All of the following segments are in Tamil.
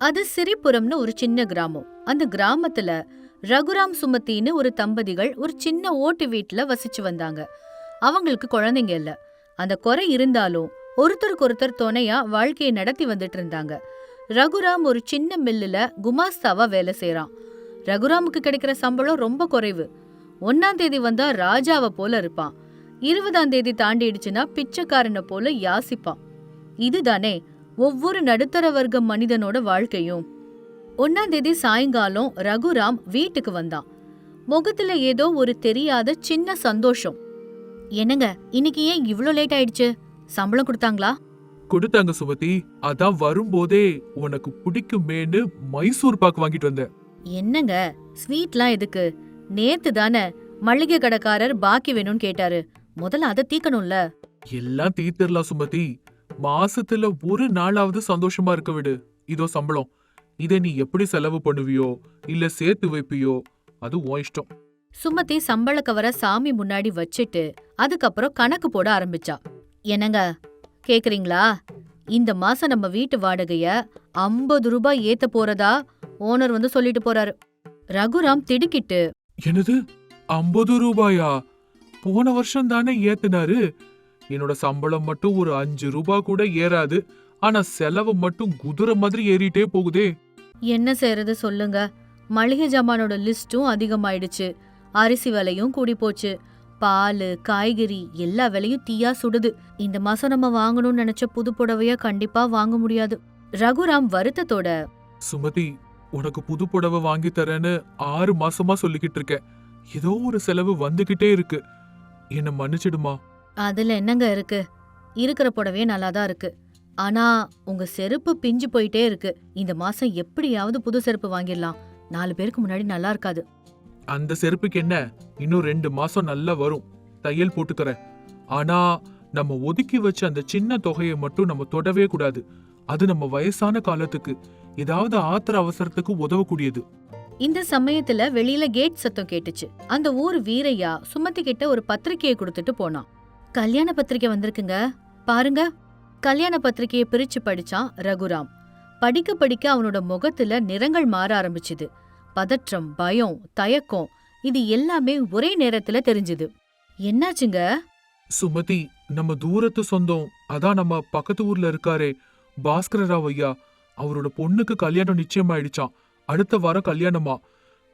அது சிரிபுரம்னு ஒரு சின்ன கிராமம். அந்த கிராமத்துல ரகுராம் சுமத்தின்னு ஒரு தம்பதிகள் ஒரு சின்ன ஓட்டு வீட்டுல வசிச்சு வந்தாங்க. அவங்களுக்கு குழந்தைங்க இல்ல. அந்த குறை இருந்தாலும் ஒருத்தருக்கு ஒருத்தர் துணையா வாழ்க்கையை நடத்தி வந்துட்டு இருந்தாங்க. ரகுராம் ஒரு சின்ன மில்லுல குமாஸ்தாவா வேலை செய்யறான். ரகுராமுக்கு கிடைக்கிற சம்பளம் ரொம்ப குறைவு. 1ஆம் தேதி வந்தா ராஜாவை போல இருப்பான். 20ஆம் தேதி தாண்டிடுச்சுன்னா பிச்சைக்காரனை போல யாசிப்பான். இதுதானே ஒவ்வொரு நடுத்தர வர்க்க மனிதனோட வாழ்க்கையும். 1ஆம் தேதி சாயங்காலம் ரகுராம் வீட்டுக்கு வந்தான். முகத்துல ஏதோ ஒரு தெரியாத சின்ன சந்தோஷம். என்னங்க, இன்னைக்கு ஏன் இவ்ளோ லேட் ஆயிடுச்சு? சம்பளம் கொடுத்தாங்களா? கொடுத்தாங்க சுமதி. அதான் வரும்போதே உனக்கு பிடிக்குமேன்னு மைசூர் பாக்கு வாங்கிட்டு வந்தேன். என்னங்க, ஸ்வீட்லாம் எதுக்கு? நேத்து தானே மளிகை கடைக்காரர் பாக்கி வேணும்னு கேட்டாரு. முதல்ல அதை தீக்கணும்ல. எல்லாம் தீர்த்திரலாம் சுமதி. மாசத்துல ஒரு நாளாவது சந்தோஷமா இருக்க விடு. இதோ சம்பளம். இதை நீ எப்படி செலவு பண்ணுவியோ இல்ல சேர்த்து வைப்பியோ அது உன் இஷ்டம். சுமதி சம்பள கவர சாமி முன்னாடி வச்சிட்டு அதுக்கப்புறம் கணக்கு போட ஆரம்பிச்சா. என்னங்க கேக்குறீங்களா? இந்த மாசம் நம்ம வீட்டு வாடகைய 50 ரூபாய் ஏத்த போறதா ஓனர் வந்து சொல்லிட்டு போறாரு. ரகுராம் திடுக்கிட்டு, என்னது 50 ரூபாயா? போன வருஷம் தானே ஏத்துனாரு. என்னோட சம்பளம் மட்டும் ஒரு 5 ரூபாய் கூட ஏறாது. ஆனா செலவு மட்டும் குதிரை மாதிரி ஏறிட்டே போகுதே. என்ன செய்யறது சொல்லுங்க. மளிகை ஜாமானோட லிஸ்டும் அதிகமாயிடுச்சு. அரிசி விலையும் கூடி போச்சு. பால், காய்கறி எல்லா விலையும் தீயா சுடுது. இந்த மாசம் நம்ம வாங்கணும்னு நினைச்ச புது புடவைய கண்டிப்பா வாங்க முடியாது. ரகுராம் வருத்தத்தோட, சுமதி, உனக்கு புது புடவை வாங்கி தரேன்னு 6 மாசமா சொல்லிக்கிட்டு இருக்கேன். ஏதோ ஒரு செலவு வந்துகிட்டே இருக்கு. என்ன மன்னிச்சிடுமா? அதுல என்னங்க இருக்கு? இருக்கிற புடவையே நல்லாதான் இருக்கு. ஆனா உங்க செருப்பு பிஞ்சு போயிட்டே இருக்கு. இந்த மாசம் எப்படியாவது புது செருப்பு வாங்கிடலாம். 4 பேருக்கு முன்னாடி நல்லா இருக்காது. அந்த செருப்புக்கு என்ன, இன்னும் 2 மாசம் நல்லா வரும். தையல் போட்டுக்கறேன். ஆனா நம்ம ஒதுக்கி வச்ச அந்த சின்ன தொகையை மட்டும் நம்ம தொடவே கூடாது. அது நம்ம வயசான காலத்துக்கு ஏதாவது ஆத்திர அவசரத்துக்கு உதவக்கூடியது. இந்த சமயத்துல வெளியில கேட் சத்தம் கேட்டுச்சு. அந்த ஊர் வீரையா சுமதி கிட்ட ஒரு பத்திரிக்கையை கொடுத்துட்டு போனான். கல்யாண பத்திரிக்கை வந்திருக்குங்க, பாருங்க. கல்யாண பத்திரிக்கையை பிரிச்சு படிச்சான் ரகுராம். படிக்க படிக்க அவனோட முகத்துல நிறங்கள் மாற ஆரம்பிச்சுது. பதற்றம், பயம், தயக்கம், இது எல்லாமே ஒரே நேரத்துல தெரிஞ்சுது. என்னாச்சுங்க? சுமதி, நம்ம தூரத்து சொந்தம், அதான் நம்ம பக்கத்து ஊர்ல இருக்காரே பாஸ்கர ராவ் ஐயா, அவரோட பொண்ணுக்கு கல்யாணம் நிச்சயமாயிடுச்சான். அடுத்த வாரம் கல்யாணமா.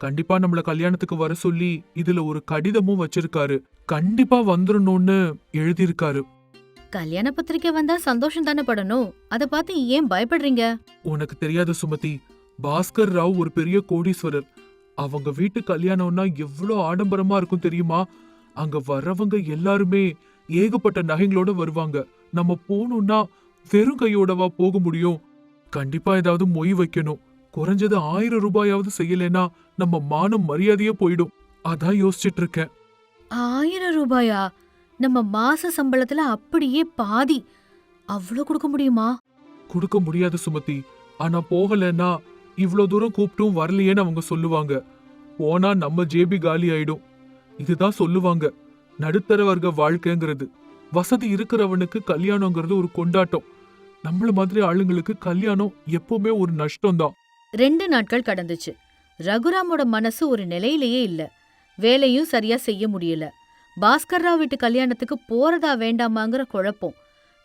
கண்டிப்பா நம்மள கல்யாணத்துக்கு வர சொல்லி இதுல ஒரு கடிதமும் வச்சிருக்காரு. கண்டிப்பா வந்துடணும்னு எழுதியிருக்காரு. கல்யாண பத்திரிக்கை வந்தா சந்தோஷம் தானே படணும். அத பார்த்து ஏன் பயப்படுறீங்க? உனக்கு தெரியாது சுமதி, பாஸ்கர் ராவ் ஒரு பெரிய கோடீஸ்வரர். அவங்க வீட்டு கல்யாணம்னா எவ்வளவு ஆடம்பரமா இருக்கும் தெரியுமா? அங்க வர்றவங்க எல்லாருமே ஏகப்பட்ட நகைங்களோட வருவாங்க. நம்ம போகணும்னா வெறும் கையோடவா போக முடியும்? கண்டிப்பா ஏதாவது மொய் வைக்கணும். குறைஞ்சது 1000 ரூபாயாவது செய்யலைன்னா நம்ம மானம் மரியாதையே போயிடும். அதான் யோசிச்சுட்டு இருக்கேன். 1000 ரூபாயா? நம்ம மாச சம்பளத்துல அப்படியே பாதி. அவ்வளவு கொடுக்க முடியுமா? கொடுக்க முடியாது சுமதி. ஆனா போகலன்னா இவ்ளோ தூரம் கூப்பிட்டும் வரலையேன்னு அவங்க சொல்லுவாங்க. போனா நம்ம ஜேபி காலி ஆயிடும். இதுதான் சொல்லுவாங்க நடுத்தர வர்க்க வாழ்க்கைங்கிறது. வசதி இருக்கிறவனுக்கு கல்யாணங்கிறது ஒரு கொண்டாட்டம். நம்மள மாதிரி ஆளுங்களுக்கு கல்யாணம் எப்பவுமே ஒரு நஷ்டம் தான். 2 நாட்கள் கடந்துச்சு. ரகுராமோட மனசு ஒரு நிலையிலேயே இல்ல. வேலையும் சரியா செய்ய முடியல. பாஸ்கர் ராவ் வீட்டு கல்யாணத்துக்கு போறதா வேண்டாமாங்கிற குழப்பம்.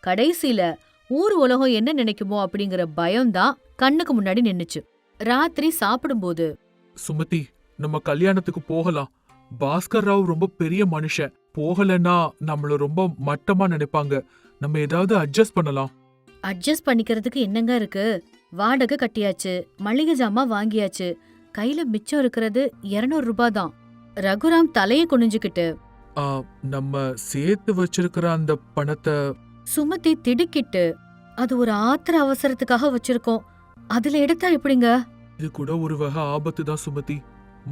கடைசியில ஊர் உலகம் என்ன நினைக்குமோ அப்படிங்கிற பயம்தான் கண்ணுக்கு முன்னாடி நின்னுச்சு. ராத்திரி சாப்பிடும்போது, சுமதி, நம்ம கல்யாணத்துக்கு போகலாம். பாஸ்கர் ராவ் ரொம்ப பெரிய மனுஷன். போகலன்னா நம்மள ரொம்ப மட்டமா நினைப்பாங்க. நம்ம ஏதாவது அட்ஜஸ்ட் பண்ணலாம். அட்ஜஸ்ட் பண்ணிக்கிறதுக்கு என்னங்க இருக்கு? வாடகை கட்டியாச்சு, மளிகை ஜாமான் வாங்கியாச்சு. கையில மிச்சம் இருக்கிறது 200 ரூபாய் தான். ரகுராம் தலையை குனிஞ்சுக்கிட்டு, நம்ம சேர்த்து வச்சிருக்கிற அந்த பணத்தை. சுமதி திடுக்கிட்டு, அது ஒரு ஆத்திர அவசரத்துக்காக வச்சிருக்கோம். அதுல எடுத்தா எப்படிங்க? இது கூட ஒரு வகை ஆபத்து தான் சுமதி.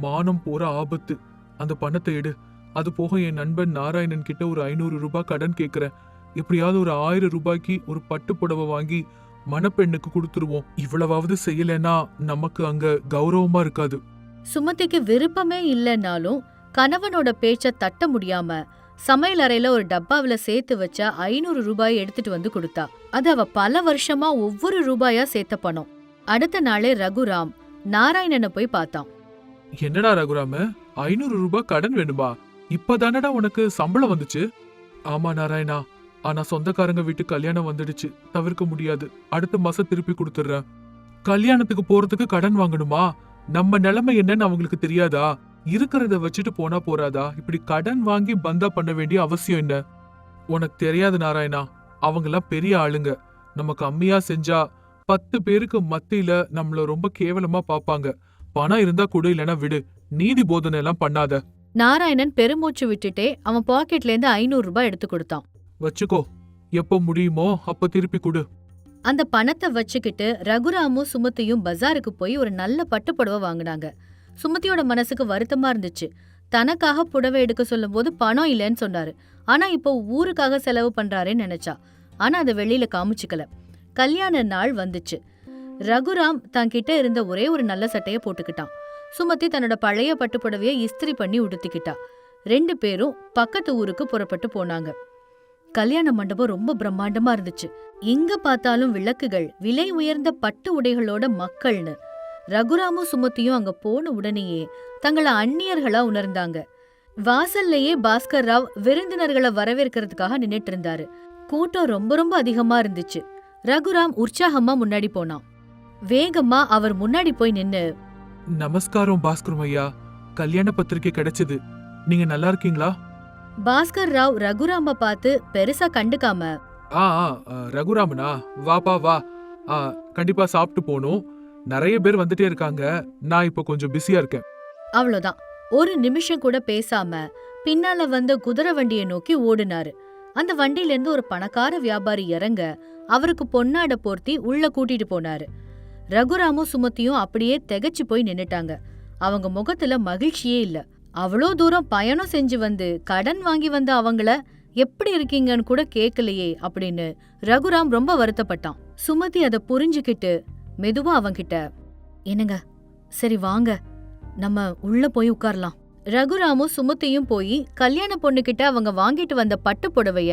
மானம் போற ஆபத்து. அந்த பணத்தை எடு. அது போக என் நண்பன் நாராயணன் கிட்ட ஒரு 500 ரூபாய் கடன் கேக்குறேன். எப்படியாவது ஒரு 1000 ரூபாய்க்கு ஒரு பட்டு புடவை வாங்கி மணப்பெண்ணுக்கு கொடுத்துருவோம். இவ்வளவாவது செய்யலன்னா நமக்கு அங்க கௌரவமா இருக்காது. சுமதிக்கு விருப்பமே இல்லைன்னாலும் கணவனோட பேச்ச தட்ட முடியாம சமையல் அறையில ஒரு டப்பாவில சேர்த்து வச்ச 500 ரூபாய் எடுத்துட்டு வந்து கொடுத்தா. அது அவ பல வருஷமா ஒவ்வொரு ரூபாயா சேர்த்த பணம். அடுத்த நாளே ரகுராம் நாராயணனை போய் பார்த்தான். என்னடா ரகுராம, 500 ரூபாய் கடன் வேணுமா? இப்பதானடா உனக்கு சம்பளம் வந்துச்சு. ஆமா நாராயணா, ஆனா சொந்தக்காரங்க வீட்டு கல்யாணம் வந்துடுச்சு, தவிர்க்க முடியாது. அடுத்த மாசம் திருப்பி கொடுத்துடுறேன். கல்யாணத்துக்கு போறதுக்கு கடன் வாங்கணுமா? நம்ம நிலைமை என்னன்னு அவங்களுக்கு தெரியாதா? இருக்கிறத வச்சுட்டு போனா போறாதா? இப்படி கடன் வாங்கி பந்தா பண்ண வேண்டிய அவசியம் என்ன? உனக்கு தெரியாது நாராயணா, அவங்கெல்லாம் பெரிய ஆளுங்க. நம்ம கம்மியா செஞ்சா 10 பேருக்கு மத்தியில நம்மள ரொம்ப கேவலமா பாப்பாங்க. பணம் இருந்தா கூட, இல்லனா விடு. நீதி போதனை எல்லாம் பண்ணாத. நாராயணன் பெருமூச்சு விட்டுட்டே அவன் பாக்கெட்ல இருந்து 500 ரூபாய் எடுத்து கொடுத்தான். வச்சுக்கோ, எப்ப முடியுமோ அப்ப திருப்பி கொடு. அந்த பணத்தை வச்சுக்கிட்டு ரகுராமும் சுமதியும் பஜாருக்கு போய் ஒரு நல்ல பட்டுப்புடவை வாங்கினாங்க. சுமதியோட மனசுக்கு வருத்தமா இருந்துச்சு. தனக்காக புடவை எடுக்க சொல்லும் போது பணம் இல்லைன்னு சொன்னாரு. ஆனா இப்போ ஊருக்காக செலவு பண்றாரேன்னு நினைச்சா. ஆனா அதை வெளியில காமிச்சுக்கல. கல்யாண நாள் வந்துச்சு. ரகுராம் தான் கிட்ட இருந்த ஒரே ஒரு நல்ல சட்டைய போட்டுக்கிட்டான். சுமதி தன்னோட பழைய பட்டுப்புடவைய இஸ்திரி பண்ணி உடுத்திக்கிட்டா. 2 பேரும் பக்கத்து ஊருக்கு புறப்பட்டு போனாங்க. கல்யாண மண்டபம் ரொம்ப பிரம்மாண்டமா இருந்துச்சு. எங்க பார்த்தாலும் விளக்குகள், விலை உயர்ந்த பட்டு உடைகளோட மக்கள்னு. ரகுராமும் சுமதியும் அங்க போன உடனேயே தங்களை அந்நியர்களா உணர்ந்தாங்க. வாசல்லையே பாஸ்கர் ராவ் விருந்தினர்களை வரவேற்கிறதுக்காக நின்னுட்டு இருந்தாரு. கூட்டம் ரொம்ப ரொம்ப அதிகமா இருந்துச்சு. ரகுராம் உற்சாகமா முன்னாடி போனான். வேகமா அவர் முன்னாடி போய் நின்னு, நமஸ்காரம் பாஸ்கர் ஐயா, கல்யாண பத்திரிக்கை கிடைச்சது. நீங்க நல்லா இருக்கீங்களா? பாஸ்கர் ராவ் ரகுராம பார்த்து பெருசா கண்டுக்காம, ஆ ரகுராமனா, வாப்பா வா. கண்டிப்பா சாப்பிட்டு போகணும். நிறைய பேர் வந்துட்டே இருக்காங்க. நான் இப்ப கொஞ்சம் பிஸியா இருக்கேன். அவ்வளவுதான். ஒரு நிமிஷம் கூட பேசாம பின்னால வந்த குதிரை வண்டியை நோக்கி ஓடினாரு. அந்த வண்டியில இருந்து ஒரு பணக்கார வியாபாரி இறங்க அவருக்கு பொன்னாட போர்த்தி உள்ள கூட்டிட்டு போனாரு. ரகுராமும் சுமதியும் அப்படியே திகைச்சு போய் நின்னுட்டாங்க. அவங்க முகத்துல மகிழ்ச்சியே இல்ல. அவ்வளோ தூரம் பயணம் செஞ்சு வந்து கடன் வாங்கி வந்த அவங்கள எப்படி இருக்கீங்கன்னு கூட கேட்கலையே அப்படின்னு ரகுராம் ரொம்ப வருத்தப்பட்டான். சுமதி அதை புரிஞ்சுக்கிட்டு மெதுவா அவங்கிட்ட, என்னங்க, சரி வாங்க, நம்ம உள்ள போய் உட்காரலாம். ரகுராமும் சுமதியும் போய் கல்யாண பொண்ணுகிட்ட அவங்க வாங்கிட்டு வந்த பட்டு புடவைய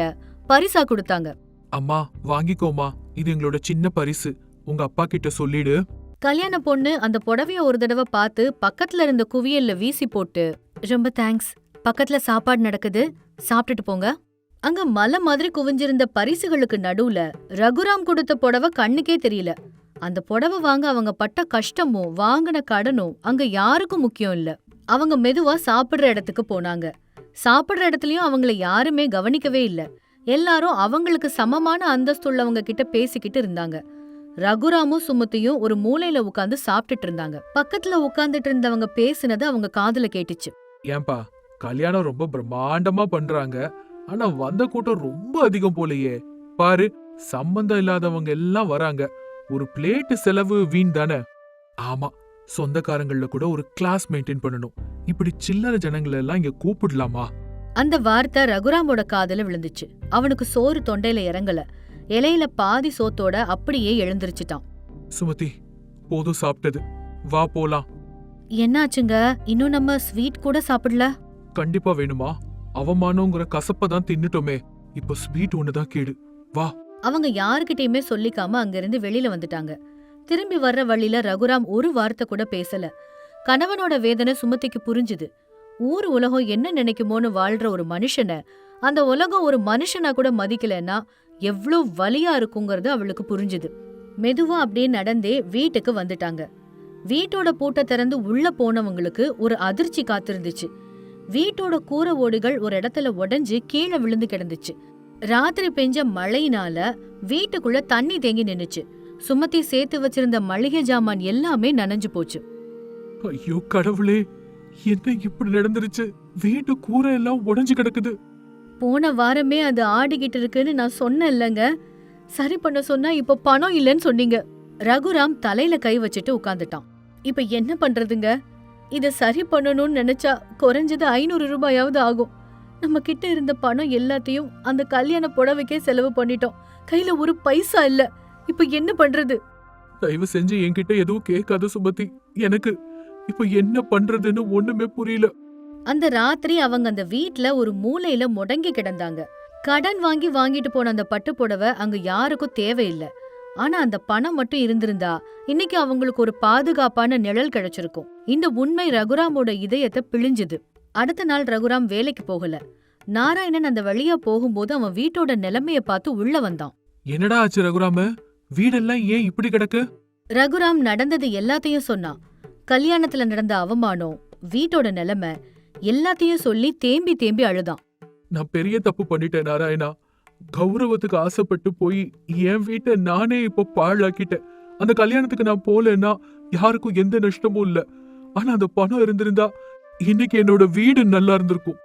பரிசா கொடுத்தாங்க. அம்மா வாங்கிக்கோமா, இது எங்களோட சின்ன பரிசு. உங்க அப்பா கிட்ட சொல்லிடு. கல்யாண பொண்ணு அந்த புடவைய ஒரு தடவை பார்த்து பக்கத்துல இருந்த குவியல்ல வீசி போட்டு, ரொம்ப தேங்க்ஸ், பக்கத்துல சாப்பாடு நடக்குது, சாப்பிட்டுட்டு போங்க. அங்க மலை மாதிரி குவிஞ்சிருந்த பரிசுகளுக்கு நடுவுல ரகுராம் கொடுத்த புடவை கண்ணுக்கே தெரியல. அந்த புடவை வாங்க அவங்க பட்ட கஷ்டமும் வாங்கின கடனும் அங்க யாருக்கும் முக்கியம் இல்ல. அவங்க மெதுவா சாப்பிடுற இடத்துக்கு போனாங்க. சாப்பிடுற இடத்துலயும் அவங்கள யாருமே கவனிக்கவே இல்ல. எல்லாரும் அவங்களுக்கு சமமான அந்தஸ்துள்ளவங்க கிட்ட பேசிக்கிட்டு இருந்தாங்க. ரகுராமும் சுமதியும் ஒரு மூலையில உட்கார்ந்து சாப்பிட்டுட்டு இருந்தாங்க. பக்கத்துல உட்கார்ந்துட்டு இருந்தவங்க பேசினது அவங்க காதுல கேட்டுச்சு. ஏன்பா, கல்யாணம் ரொம்ப பிரம்மாண்டமா பண்றாங்க, ஆனா வந்த கூட்டம் ரொம்ப அதிகம் போலயே. பாரு, சம்பந்தம் இல்லாதவங்க எல்லாம் வராங்க. ஒரு பிளேட் செலவு வீண் தானே. ஆமா, சொந்தக்காரங்கள கூட ஒரு கிளாஸ் மெயின்டைன் பண்ணணும். இப்படி சில்லற ஜனங்களை எல்லாம் இங்க கூப்பிடலாமா? அந்த வார்த்தை ரகுராமோட காதுல விழுந்துச்சு. அவனுக்கு சோறு தொண்டையில இறங்கல. இலையில பாதி சோத்தோட அப்படியே எழுந்திருச்சுட்டான். சுமதி, போதும் சாப்பிட்டது, வா போலாம். என்னாச்சுங்க, இன்னும் நம்ம ஸ்வீட் கூட சாப்பிடல? கண்டிப்பா வேணுமா? அவமானங்கிற கசப்பதான் தின்னுட்டோமே, இப்ப ஸ்வீட் ஒண்ணுதான் கேடு. வா. அவங்க யாருக்கிட்டயுமே சொல்லிக்காம அங்கிருந்து வெளியில வந்துட்டாங்க. திரும்பி வர்ற வழியில ரகுராம் ஒரு வார்த்தை கூட பேசல. கணவனோட வேதனை சுமதிக்கு புரிஞ்சுது. ஊர் உலகம் என்ன நினைக்குமோன்னு வாழ்ற ஒரு மனுஷனை அந்த உலகம் ஒரு மனுஷனா கூட மதிக்கலன்னா எவ்ளோ வலியா இருக்குங்கிறது அவளுக்கு புரிஞ்சுது. மெதுவா அப்படியே நடந்தே வீட்டுக்கு வந்துட்டாங்க. வீட்டோட பூட்டை திறந்து உள்ள போனவங்களுக்கு ஒரு அதிர்ச்சி காத்திருந்துச்சு. வீட்டோட கூரை ஓடுகள் ஒரு இடத்துல உடைஞ்சு கீழே விழுந்து கிடந்துச்சு. ராத்திரி பெஞ்ச மழையினால வீட்டுக்குள்ள தண்ணி தேங்கி நின்னுச்சு. சுமதி சேர்த்து வச்சிருந்த மளிகை ஜாமான் எல்லாமே நனைஞ்சு போச்சு. ஐயோ கடவுளே, என்ன இப்படி நடந்துருச்சு? வீட்டு கூரை எல்லாம் உடைஞ்சு கிடக்குது. போன வாரமே அது ஆடிக்கிட்டு இருக்குன்னு நான் சொன்னேன்லங்க. சரி பண்ண சொன்னா இப்ப பணம் இல்லைன்னு சொன்னீங்க. ரகுராம் தலையில கை வச்சுட்டு உட்கார்ந்துட்டான். இப்ப என்ன பண்றதுங்க? இத சரி பண்ணணும்னு நினைச்சா குறைஞ்சது 500 ரூபாயாவது ஆகும். நம்ம கிட்ட இருந்த பணம் எல்லாத்தையும் அந்த கல்யாண புடவைக்கே செலவு பண்ணிட்டோம். கையில ஒரு பைசா இல்ல. இப்ப என்ன பண்றது? தயவு செஞ்சு என்கிட்ட எதுவும் கேட்காத சுமதி. எனக்கு இப்ப என்ன பண்றதுன்னு ஒண்ணுமே புரியல. அந்த ராத்திரி அவங்க அந்த வீட்ல ஒரு மூலையில முடங்கி கிடந்தாங்க. கடன் வாங்கிட்டு போன அந்த பட்டு புடவை அங்க யாருக்கும் தேவையில்லை. ஆனா அந்த பணம் மட்டும் இருந்திருந்தா இன்னைக்கு அவங்களுக்கு ஒரு பாதுகாப்பான நிழல் கிடைச்சிருக்கும். இந்த உண்மை ரகுராமோட இதயத்தை பிழிஞ்சுது. அடுத்த நாள் ரகுராம் வேலைக்கு போகல. நாராயணன் அந்த வழியா போகும்போது அவன் வீட்டோட நிலைமைய பார்த்து உள்ள வந்தான். என்னடா ஆச்சு ரகுராம? வீடெல்லாம் ஏன் இப்படி கிடக்கு? ரகுராம் நடந்தது எல்லாத்தையும் சொன்னான். கல்யாணத்துல நடந்த அவமானம், வீட்டோட நிலைமை எல்லாத்தையும் சொல்லி தேம்பி தேம்பி அழுதான். நான் பெரிய தப்பு பண்ணிட்டேன் நாராயணா. கௌரவத்துக்கு ஆசைப்பட்டு போய் என் வீட்டை நானே இப்ப பாழாக்கிட்டேன். அந்த கல்யாணத்துக்கு நான் போலன்னா யாருக்கும் எந்த நஷ்டமும் இல்ல. ஆனா அந்த பணம் இருந்திருந்தா இன்னைக்கு என்னோட வீடு நல்லா இருந்திருக்கும்.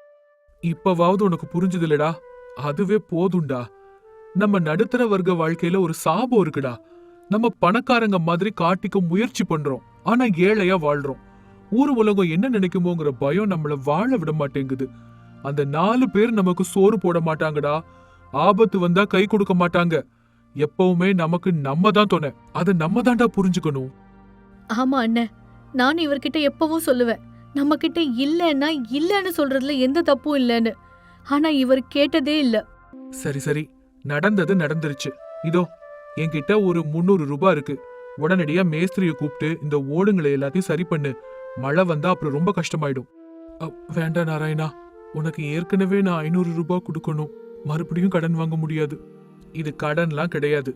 இப்பவாவது உனக்கு புரிஞ்சது இல்லடா? அதுவே போதும்டா. நம்ம நடுத்தர வர்க்க வாழ்க்கையில ஒரு சாபம் இருக்குடா. நம்ம பணக்காரங்க மாதிரி காட்டிக்க முயற்சி பண்றோம், ஆனா ஏழையா வாழ்றோம். ஊர் உலகம் என்ன நினைக்குமோங்கிற பயம் நம்மள வாழ விட மாட்டேங்குது. அந்த 4 பேர் நமக்கு சோறு போட மாட்டாங்கடா. ஆபத்து வந்தா கை கொடுக்க மாட்டாங்க. எப்பவுமே நமக்கு நம்ம தான் துணை. அதை நம்ம தான்டா புரிஞ்சுக்கணும். ஆமா அண்ணன், நான் இவர்கிட்ட எப்பவும் சொல்லுவேன், நம்ம கிட்ட இல்லன்னா இல்லன்னு சொல்றதுல எந்த தப்பும் இல்லன்னு. ஆனா இவர் கேட்டதே இல்ல. சரி சரி, நடந்தது நடந்துருச்சு. இதோ என்கிட்ட ஒரு 300 ரூபாய் இருக்கு. உடனடியா மேஸ்திரிய கூப்பிட்டு இந்த ஓடுங்களை எல்லாத்தையும் சரி பண்ணு. மழை வந்தா அப்புறம் ரொம்ப கஷ்டமாயிடும். வேண்டாம் நாராயணா, உனக்கு ஏற்கனவே நான் 500 ரூபாய் கொடுக்கணும். மறுபடியும் கடன் வாங்க முடியாது. இது கடன்லாம் கிடையாது,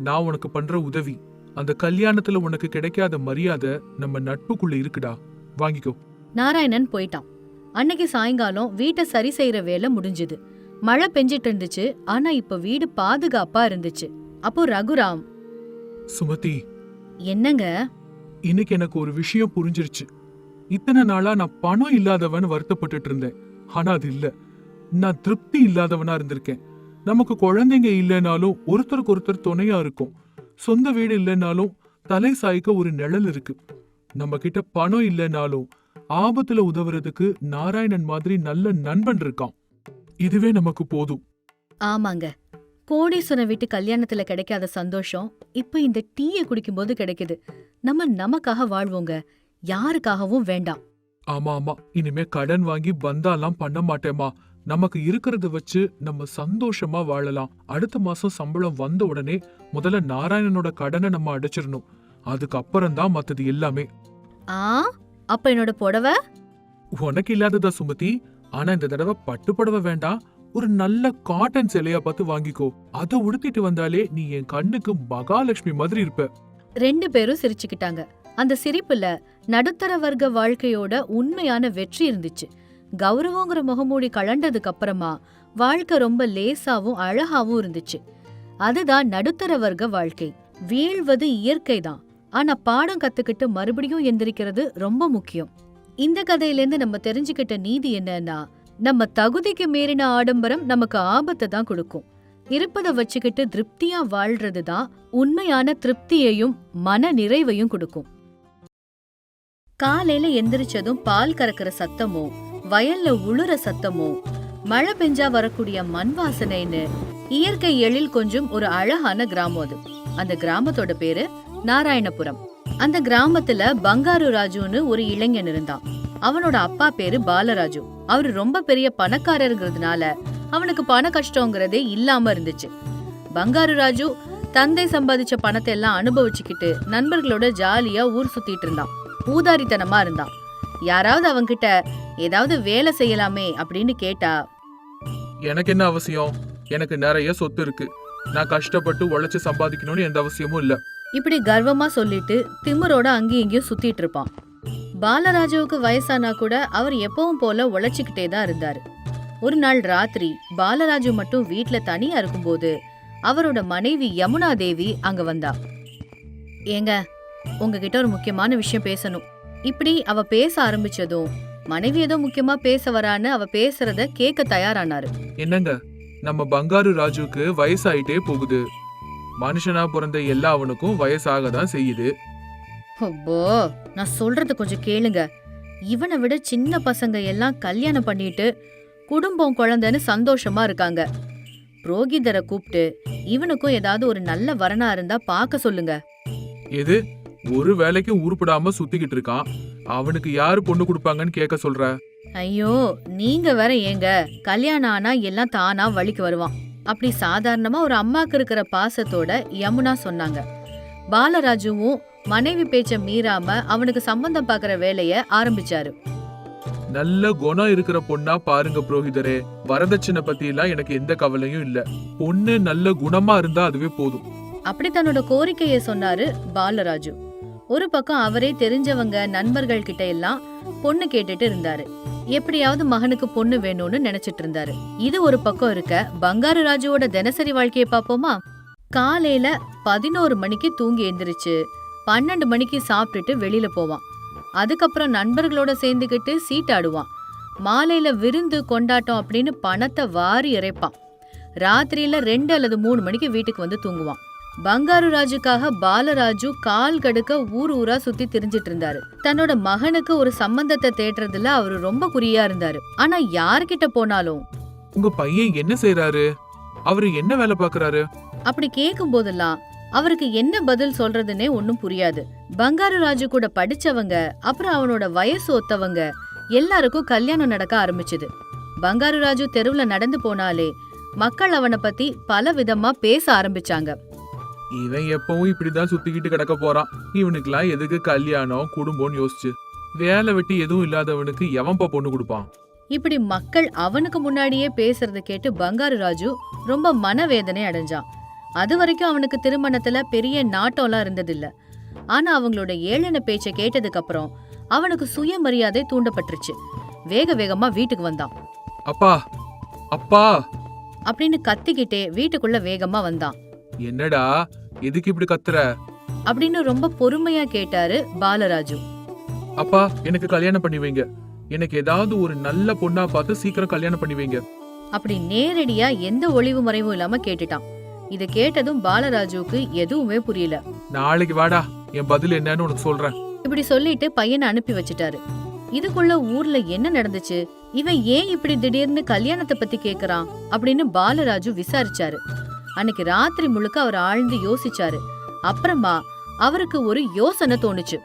நான் உனக்கு பண்ற உதவி. அந்த கல்யாணத்துல உனக்கு கிடைக்காத மரியாதை நம்ம நட்புக்குள்ள இருக்குடா, வாங்கிக்கோ. நாராயணன் போயிட்டான். அன்னைக்கு சாயங்காலம் வீட்டை சரி செய்யற வேலை முடிஞ்சுது. மழை பெஞ்சிட்டு இருந்துச்சு, ஆனா இப்ப வீடு பாதுகாப்பா இருந்துச்சு. அப்போ ரகுராம், சுமதி, என்னங்க? இன்னைக்கு எனக்கு ஒரு விஷயம் புரிஞ்சிருச்சு. இத்தனை நாளா நான் பணம் இல்லாதவன் வருத்தப்பட்டுட்டு இருந்தேன். ஆனா அது இல்ல, நான் திருப்தி இல்லாதவனா இருந்திருக்கேன். நமக்கு குழந்தைங்க இல்லைனாலும் ஒருத்தருக்கு ஒருத்தர் துணையா இருக்கும். சொந்த வீடு இல்லைனாலும் தலை சாய்க்க ஒரு நிழல் இருக்கு. நம்ம கிட்ட பணம் இல்லைனாலும் ஆபத்துல உதவுறதுக்கு நாராயணன் மாதிரி நல்ல நண்பன் இருக்கான். இதுவே நமக்கு போதும். ஆமாங்க, கோடீஸ்வரன் வீட்டு கல்யாணத்துல கிடைக்காத சந்தோஷம் இப்ப இந்த டீயை குடிக்கும்போது கிடைக்குது. நம்ம நமக்காக வாழ்வோங்க, யாருக்காகவும் வேண்டாம். ஆமா ஆமா, இனிமே கடன் வாங்கி பந்தாலாம் பண்ண மாட்டேமா. நமக்கு இருக்கிறத வச்சு நம்ம சந்தோஷமா வாழலாம். அடுத்த மாசம் சம்பளம் வந்த உடனே முதல்ல நாராயணனோட கடனை நம்ம அடைச்சிடணும். அதுக்கப்புறம் தான் மத்தது எல்லாமே. அப்ப என்னோட புடவை உனக்கு இல்லாததா சுமதி? ஆனா இந்த தடவை பட்டு புடவை வேண்டாம், ஒரு நல்ல காட்டன் சேலையா பார்த்து வாங்கிக்கோ. அதை உடுத்திட்டு வந்தாலே நீ என் கண்ணுக்கு மகாலட்சுமி மாதிரி இருப்ப. 2 பேரும் சிரிச்சுக்கிட்டாங்க. அந்த சிரிப்புல நடுத்தர வர்க்க வாழ்க்கையோட உண்மையான வெற்றி இருந்துச்சு. கௌரவங்கிற முகமூடி கலண்டதுக்கு அப்புறமா வாழ்க்கை ரொம்ப லேசாவும் அழகாவும் இருந்துச்சு. அதுதான் நடுத்தர வர்க்க வாழ்க்கை. வீழ்வது இயற்கைதான், ஆனா பாடம் கத்துக்கிட்டு மறுபடியும் எந்திரிக்கிறது ரொம்ப முக்கியம். இந்த கதையிலேருந்து நம்ம தெரிஞ்சுக்கிட்ட நீதி என்னன்னா, நம்ம தகுதிக்கு மீறின ஆடம்பரம் நமக்கு ஆபத்தை தான் கொடுக்கும். இருப்பதை வச்சுக்கிட்டு திருப்தியா வாழ்றதுதான் உண்மையான திருப்தியையும் மன நிறைவையும் கொடுக்கும். காலையில எந்திரிச்சதும் பால் கறக்கிற சத்தமோ, வயல்ல உளுற சத்தமோ, மழை பெஞ்சா வரக்கூடிய மண் வாசனைன்னு இயற்கை எழில் கொஞ்சம் ஒரு அழகான கிராமம் அது. அந்த கிராமத்தோட பேரு நாராயணபுரம். அந்த கிராமத்துல பங்காரு ராஜுன்னு ஒரு இளைஞன் இருந்தான். அவனோட அப்பா பேரு பாலராஜு. அவரு ரொம்ப பெரிய பணக்காரருங்கிறதுனால அவனுக்கு பண கஷ்டங்கிறதே இல்லாம இருந்துச்சு. பங்காரு ராஜு தந்தை சம்பாதிச்ச பணத்தை எல்லாம் அனுபவிச்சுக்கிட்டு நண்பர்களோட ஜாலியா ஊர் சுத்திட்டு இருந்தான். ஊதாரித்தனமா இருந்தான். யாராவது அவன்கிட்ட ஏதாவது வேலை செய்யலாமே அப்படின்னு கேட்டா, எனக்கு என்ன அவசியம்? எனக்கு நிறைய சொத்து இருக்கு, நான் கஷ்டப்பட்டு உழைச்சு சம்பாதிக்கணும்னு எந்த அவசியமும் இல்ல. இப்படி கர்வமா சொல்லிட்டு திமிரோட அங்கேயும் இங்கேயும் சுத்திட்டு இருப்பான். பாலராஜுவுக்கு வயசானா கூட அவர் எப்பவும் போல உழைச்சுக்கிட்டே தான் இருந்தாரு. ஒரு நாள் ராத்திரி பாலராஜு மட்டும் வீட்ல தனியா இருக்கும்போது அவரோட மனைவி யமுனா தேவி அங்க வந்தா. ஏங்க, உங்ககிட்ட ஒரு முக்கியமான விஷயம் பேசணும். இப்படி அவ பேச ஆரம்பிச்சதும் மனைவி ஏதோ முக்கியமா பேச வரான்னு அவ பேசுறத கேட்க தயாரானாரு. என்னங்க, நம்ம பங்காரு ராஜுக்கு வயசாயிட்டே போகுது. மனுஷனா பிறந்த எல்லாவனுக்கும் வயசாக தான் செய்யுது. அப்போ நான் சொல்றது கொஞ்சம் கேளுங்க. இவனை விட சின்ன பசங்க எல்லாம் கல்யாணம் பண்ணிட்டு குடும்பம் குழந்தைன்னு சந்தோஷமா இருக்காங்க. புரோகிதரை கூப்பிட்டு இவனுக்கும் ஏதாவது ஒரு நல்ல வரனா இருந்தா பாக்க சொல்லுங்க. எது, ஒரு வேலைக்கும் உருப்படாம சுத்திக்கிட்டு இருக்கான், அவனுக்கு யாரு பொண்ணு கொடுப்பாங்கன்னு கேட்க சொல்ற? ஐயோ, நீங்க வேற ஏங்க, கல்யாணம் ஆனா எல்லாம் தானா வழிக்கு வருவான். அப்படி சாதாரணமா ஒரு அம்மாக்கு இருக்கிற பாசத்தோட யமுனா சொன்னாங்க. பாலராஜுவும் மனைவி பேச்ச மீறாம அவனுக்கு சம்பந்தம் பாக்குற வேலைய ஆரம்பிச்சாரு. நல்ல குணம் இருக்கிற பொண்ணா பாருங்க புரோகிதரே. வரதட்சணை பத்தி எல்லாம் எனக்கு எந்த கவலையும் இல்ல. பொண்ணு நல்ல குணமா இருந்தா அதுவே போதும். அப்படி தன்னோட கோரிக்கைய சொன்னாரு பாலராஜு. ஒரு பக்கம் அவரே தெரிஞ்சவங்க நண்பர்கள் கிட்ட எல்லாம் பொண்ணு கேட்டுட்டு இருந்தாரு. எப்படியாவது மகனுக்கு பொண்ணு வேணும்னு நினைச்சிட்டு இருந்தாரு. இது ஒரு பக்கம் இருக்க, பங்காரு ராஜுவோட தினசரி வாழ்க்கைய பாப்போமா? காலையில 11 மணிக்கு தூங்கி எந்திரிச்சு 12 மணிக்கு சாப்பிட்டுட்டு வெளியில போவான். அதுக்கப்புறம் நண்பர்களோட சேர்ந்துக்கிட்டு சீட்டாடுவான். மாலையில விருந்து கொண்டாட்டம் அப்படின்னு பணத்தை வாரி இறைப்பான். ராத்திரியில 2 அல்லது 3 மணிக்கு வீட்டுக்கு வந்து தூங்குவான். பங்காரு ராஜுக்காக பாலராஜு கால் கடுக்க ஊர் ஊரா சுத்தி திரிஞ்சிட்டு இருந்தாரு. தன்னோட மகனுக்கு ஒரு சம்பந்தத்தை தேடுறதுல அவரு ரொம்ப குறியா இருந்தாரு. ஆனா யார்கிட்ட போனாலும், உங்க பையன் என்ன செய்யறாரு, அவரு என்ன வேலை பாக்குறாரு அப்படி கேக்கும் போதெல்லாம் அவருக்கு என்ன பதில் சொல்றதுன்னே ஒன்னும் புரியாது. பங்காரு ராஜு கூட படிச்சவங்க, அப்புறம் அவனோட வயசு ஒத்தவங்க எல்லாருக்கும் கல்யாணம் நடக்க ஆரம்பிச்சுது. பங்காரு ராஜு தெருவுல நடந்து போனாலே மக்கள் அவனை பத்தி பல விதமா பேச ஆரம்பிச்சாங்க. இவன் எப்பவும் இப்படிதான் சுத்திக்கிட்டு கிடக்க போறான். இவனுக்குலாம் எதுக்கு கல்யாணம் குடும்பம்னு யோசிச்சு வேலை வெட்டி எதுவும் இல்லாதவனுக்கு எவன்பா பொண்ணு கொடுப்பான்? இப்படி மக்கள் அவனுக்கு முன்னாடியே பேசுறத கேட்டு பங்காரு ராஜு ரொம்ப மனவேதனை அடைஞ்சான். அது வரைக்கும் அவனுக்கு திருமணத்துல பெரிய நாட்டம்லாம் இருந்ததில்ல. ஆனா அவங்களோட ஏளன பேச்ச கேட்டதுக்கு அப்புறம் அவனுக்கு சுயமரியாதை தூண்டப்பட்டுருச்சு. வேக வேகமா வீட்டுக்கு வந்தான். அப்பா அப்பா அப்படின்னு கத்திக்கிட்டே வீட்டுக்குள்ள வேகமா வந்தான். என்னடா எதுக்கு இப்படி கத்துற அப்படின்னு ரொம்ப பொறுமையா கேட்டாரு பாலராஜு. அப்பா எனக்கு கல்யாணம் பண்ணி வைங்க. எனக்கு ஏதாவது ஒரு நல்ல பொண்ணா பார்த்து சீக்கிரம் கல்யாணம் பண்ணி வைங்க. அப்படி நேரடியா எந்த ஒளிவு மறைவும் இல்லாம கேட்டுட்டான். இத கேட்டதும் பாலராஜுக்கு எதுவுமே புரியல. நாளைக்கு வாடா, என் பதில் என்னன்னு உனக்கு சொல்றேன். இப்படி சொல்லிட்டு பையனை அனுப்பி வச்சுட்டாரு. இதுக்குள்ள ஊர்ல என்ன நடந்துச்சு, இவன் ஏன் இப்படி திடீர்னு கல்யாணத்தை பத்தி கேக்குறான் அப்படின்னு பாலராஜு விசாரிச்சாரு. அன்னைக்கு ராத்திரி முழுக்க அவர் ஆழ்ந்து யோசிச்சாரு. அப்புறமா அவருக்கு ஒரு யோசனை தோணுச்சு.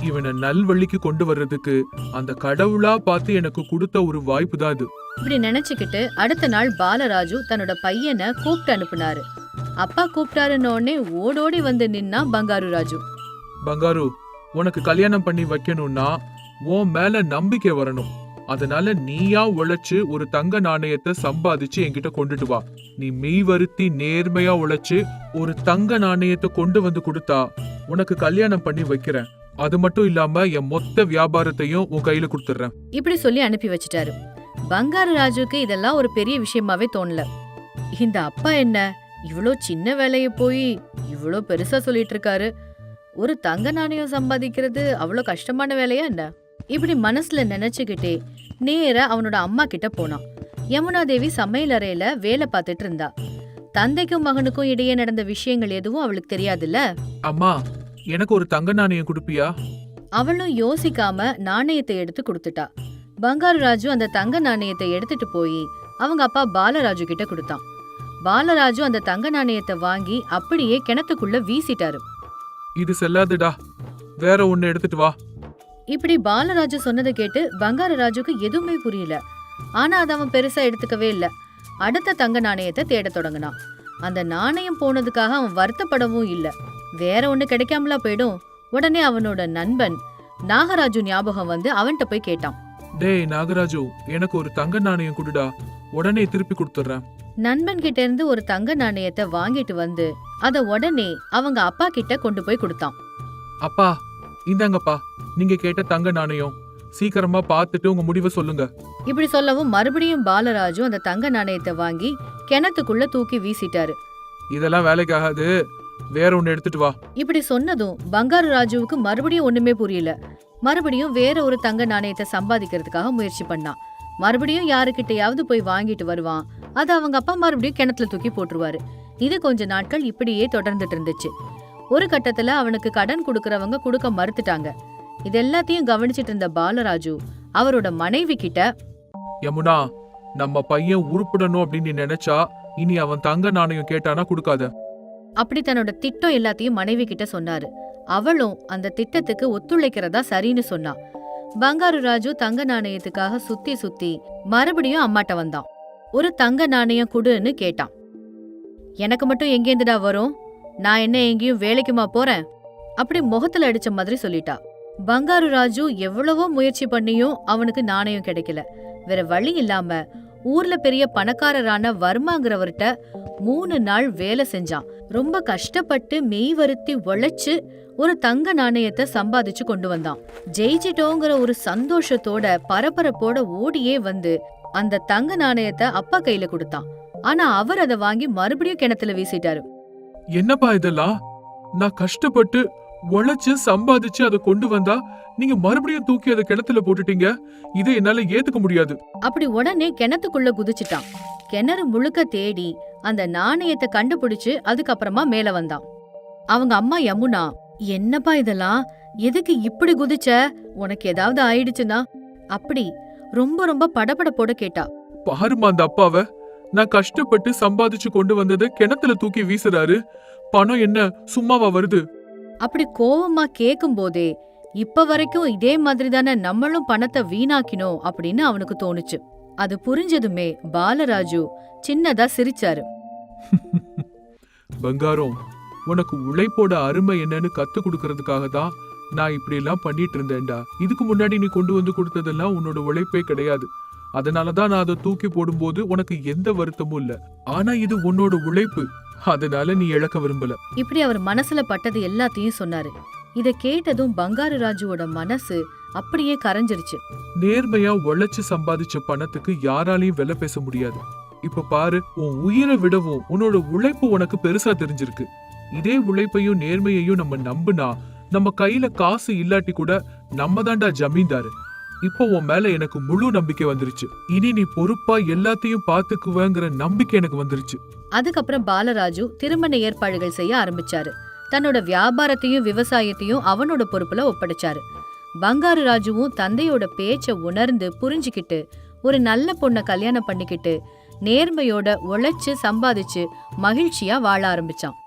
இவனை நல்வழிக்கு கொண்டு வர்றதுக்கு அந்த கடவுளா பார்த்து எனக்கு கொடுத்த ஒரு வாய்ப்பு தான் இது. இப்படி நினைச்சுக்கிட்டு அடுத்த நாள் பாலராஜு தன்னோட பையனை கூப்பிட்டு அனுப்புனாரு. அப்பா கூப்பிட்டாருன்னொடனே ஓடோடி வந்து நின்னா பங்காரு ராஜு. பங்காரு, உனக்கு கல்யாணம் பண்ணி வைக்கணும்னா உன் மேல நம்பிக்கை வரணும். அதனால நீயா உழைச்சு ஒரு தங்க நாணயத்தை சம்பாதிச்சு என்கிட்ட கொண்டுட்டு வா. நீ மெய் வருத்தி நேர்மையா உழைச்சு ஒரு தங்க நாணயத்தை கொண்டு வந்து கொடுத்தா உனக்கு கல்யாணம் பண்ணி வைக்கிறேன். அது மட்டும் இல்லாம என் மொத்த வியாபாரத்தையும் உன் கையில கொடுத்துறேன். இப்படி சொல்லி அனுப்பி வச்சுட்டாரு. பங்காரு ராஜுக்கு இதெல்லாம் ஒரு பெரிய விஷயமாவே தோணல. இந்த அப்பா என்ன இவ்வளோ சின்ன வேலைய போய் இவ்வளோ பெருசா சொல்லிட்டு இருக்காரு. ஒரு தங்க நாணயம் சம்பாதிக்கிறது அவ்வளோ கஷ்டமான வேலையா என்ன? இப்படி மனசுல நினைச்சுக்கிட்டே நேரா அவனோட அம்மா கிட்ட போனான். யமுனா தேவி சமையல் அறையில வேலை பார்த்துட்டு இருந்தா. தந்தைக்கும் மகனுக்கும் இடையே நடந்த விஷயங்கள் எதுவும் அவளுக்கு தெரியாதுல்ல. அம்மா, எனக்கு ஒரு தங்க நாணயம் கொடுப்பியா? அவளும் யோசிக்காம நாணயத்தை எடுத்து கொடுத்துட்டா. பங்காரு ராஜு அந்த தங்க நாணயத்தை எடுத்துட்டு போய் அவங்க அப்பா பாலராஜு கிட்ட கொடுத்தான். பாலராஜு அந்த தங்க நாணயத்தை வாங்கி அப்படியே கிணத்துக்குள்ள வீசிட்டாரு. இது செல்லாதுடா, வேற ஒண்ணு எடுத்துட்டு வா. இப்படி பாலராஜு சொன்னதை கேட்டு பங்காரு ராஜுக்கு எதுவுமே புரியல. ஆனா அதை அவன் பெருசா எடுத்துக்கவே இல்ல. அடுத்த தங்க நாணயத்தை தேட தொடங்கினான். அந்த நாணயம் போனதுக்காக அவன் வருத்தப்படவும் இல்ல. வேற ஒண்ணு கிடைக்காமலா போயிடும். உடனே அவனோட நண்பன் நாகராஜு ஞாபகம் வந்து அவன்கிட்ட போய் கேட்டான். டேய் நாகராஜு, எனக்கு ஒரு தங்க நாணயம் குடுடா, உடனே திருப்பி கொடுத்துறேன். நண்பன் கிட்ட இருந்து ஒரு தங்க நாணயத்தை வாங்கிட்டு வந்து அத உடனே அவங்க அப்பா கிட்ட கொண்டு போய் கொடுத்தான். அப்பா, இந்தாங்கப்பா, நீங்க கேட்ட தங்க நாணயம். சீக்கிரமா பார்த்துட்டு உங்க முடிவை சொல்லுங்க. இப்படி சொல்லவும் மறுபடியும் பாலராஜு அந்த தங்க நாணயத்தை வாங்கி கிணத்துக்குள்ள தூக்கி வீசிட்டாரு. இதெல்லாம் வேலைக்காகாது, வேற ஒண்ணு எடுத்துட்டு வா. இப்படி சொன்னதும் பங்காரு ராஜுவுக்கு மறுபடியும் ஒண்ணுமே புரியல. மறுபடியும் வேற ஒரு தங்க நாணயத்தை சம்பாதிக்கிறதுக்காக முயற்சி பண்ணான். மறுபடியும் யாருக்கிட்டையாவது போய் வாங்கிட்டு வருவான். அது அவங்க அப்பா மறுபடியும் கிணத்துல தூக்கி போட்டுருவாரு. இது கொஞ்ச நாட்கள் இப்படியே தொடர்ந்துட்டு இருந்துச்சு. ஒரு கட்டத்துல அவனுக்கு கடன் கொடுக்கறவங்க கொடுக்க மறுத்துட்டாங்க. இது எல்லாத்தையும் கவனிச்சிட்டு இருந்த பாலராஜு அவரோட மனைவி கிட்ட, யமுனா, நம்ம பையன் உருப்பிடணும் அப்படின்னு நினைச்சா இனி அவன் தங்க நாணயம் கேட்டானா கொடுக்காத. அப்படி தன்னோட திட்டம் எல்லாத்தையும் மனைவி கிட்ட சொன்னாரு. அவளும் அந்த திட்டத்துக்கு ஒத்துழைக்கிறதா சரின்னு சொன்னா. பங்காரு ராஜு தங்க நாணயத்துக்காக சுத்தி சுத்தி மறுபடியும் அம்மாட்ட வந்தான். ஒரு தங்க நாணயம் குடுன்னு கேட்டான். எனக்கு மட்டும் எங்கேந்துடா வரும்? நான் என்ன எங்கேயும் வேலைக்குமா போறேன்? அப்படி முகத்துல அடிச்ச மாதிரி சொல்லிட்டா. பங்காரு ராஜு எவ்வளவோ முயற்சி பண்ணியும் அவனுக்கு நாணயம் கிடைக்கல. வேற வழி இல்லாம ஊர்ல பெரிய பணக்காரரான வர்மாங்கிறவர்கிட்ட 3 நாள் வேலை செஞ்சான். ரொம்ப கஷ்டப்பட்டு மெய் வருத்தி உழைச்சு ஒரு தங்க நாணயத்தை சம்பாதிச்சு கொண்டு வந்தான். ஜெயிச்சிட்டோங்கிற ஒரு சந்தோஷத்தோட பரபரப்போட ஓடியே வந்து அந்த தங்க நாணயத்தை அப்பா கையில கொடுத்தான். ஆனா அவர் அதை வாங்கி மறுபடியும் கிணத்துல வீசிட்டாரு. என்னப்பா இதெல்லாம்? நான் கஷ்டப்பட்டு உழைச்சு சம்பாதிச்சு அதை கொண்டு வந்தா நீங்க மறுபடியும் தூக்கி அதை கிணத்துல போட்டுட்டீங்க. இதை என்னால ஏத்துக்க முடியாது. அப்படி உடனே கிணத்துக்குள்ள குதிச்சுட்டான். கிணறு முழுக்க தேடி அந்த நாணயத்தை கண்டுபிடிச்சு அதுக்கப்புறமா மேல வந்தான். அவங்க அம்மா யமுனா, என்னப்பா இதெல்லாம்? எதுக்கு இப்படி குதிச்ச? உனக்கு ஏதாவது ஆயிடுச்சுன்னா? அப்படி ரொம்ப ரொம்ப படபடப்போட கேட்டா. பாருமா அந்த அப்பாவ, நான் கஷ்டப்பட்டு சம்பாதிச்சு கொண்டு வந்ததை கிணத்துல தூக்கி வீசுறாரு. பணம் என்ன சும்மாவா வருது? அப்படி கோவமா கேக்கும் போதே இப்ப வரைக்கும் இதே மாதிரி தானே நம்மளும் பணத்தை வீணாக்கினோம் அப்படின்னு அவனுக்கு தோணுச்சு. அது புரிஞ்சதுமே பாலராஜு சின்னதா சிரிச்சாரு. பங்காரம், உனக்கு உழைப்போட அருமை என்னன்னு கத்து கொடுக்கறதுக்காக தான் நான் இப்படி எல்லாம் பண்ணிட்டு இருந்தேன்டா. இதுக்கு முன்னாடி நீ கொண்டு வந்து கொடுத்ததெல்லாம் உன்னோட உழைப்பே கிடையாது. அதனாலதான் நான் அதை தூக்கி போடும்போது உனக்கு எந்த வருத்தமும் இல்ல. ஆனா இது உன்னோட உழைப்பு, அதனால நீ இழக்க விரும்பல. இப்படி அவர் மனசுல பட்டது எல்லாத்தையும் சொன்னாரு. இத கேட்டதும் பங்காரு ராஜுவோட மனசு அப்படியே கரைஞ்சிருச்சு. நேர்மையா உழைச்சு சம்பாதிச்ச பணத்துக்கு யாராலையும் விலை பேச முடியாது. இப்ப பாரு, உன் உயிரை விடவும் உன்னோட உழைப்பு உனக்கு பெருசா தெரிஞ்சிருக்கு. இதே உழைப்பையும் நேர்மையையும் நம்ம நம்புனா நம்ம கையில காசு இல்லாட்டி கூட நம்ம தாண்டா ஜமீன்தாரு. இப்போ உன் மேல எனக்கு முழு நம்பிக்கை வந்துருச்சு. இனி நீ பொறுப்பா எல்லாத்தையும் பாத்துக்குவேங்கிற நம்பிக்கை எனக்கு வந்துருச்சு. அதுக்கப்புறம் பாலராஜு திருமண ஏற்பாடுகள் செய்ய ஆரம்பிச்சாரு. தன்னோட வியாபாரத்தையும் விவசாயத்தையும் அவனோட பொறுப்புல ஒப்படைச்சாரு. பங்காரு ராஜுவும் தந்தையோட பேச்ச உணர்ந்து புரிஞ்சுக்கிட்டு ஒரு நல்ல பொண்ண கல்யாணம் பண்ணிக்கிட்டு நேர்மையோட உழைச்சு சம்பாதிச்சு மகிழ்ச்சியா வாழ ஆரம்பிச்சான்.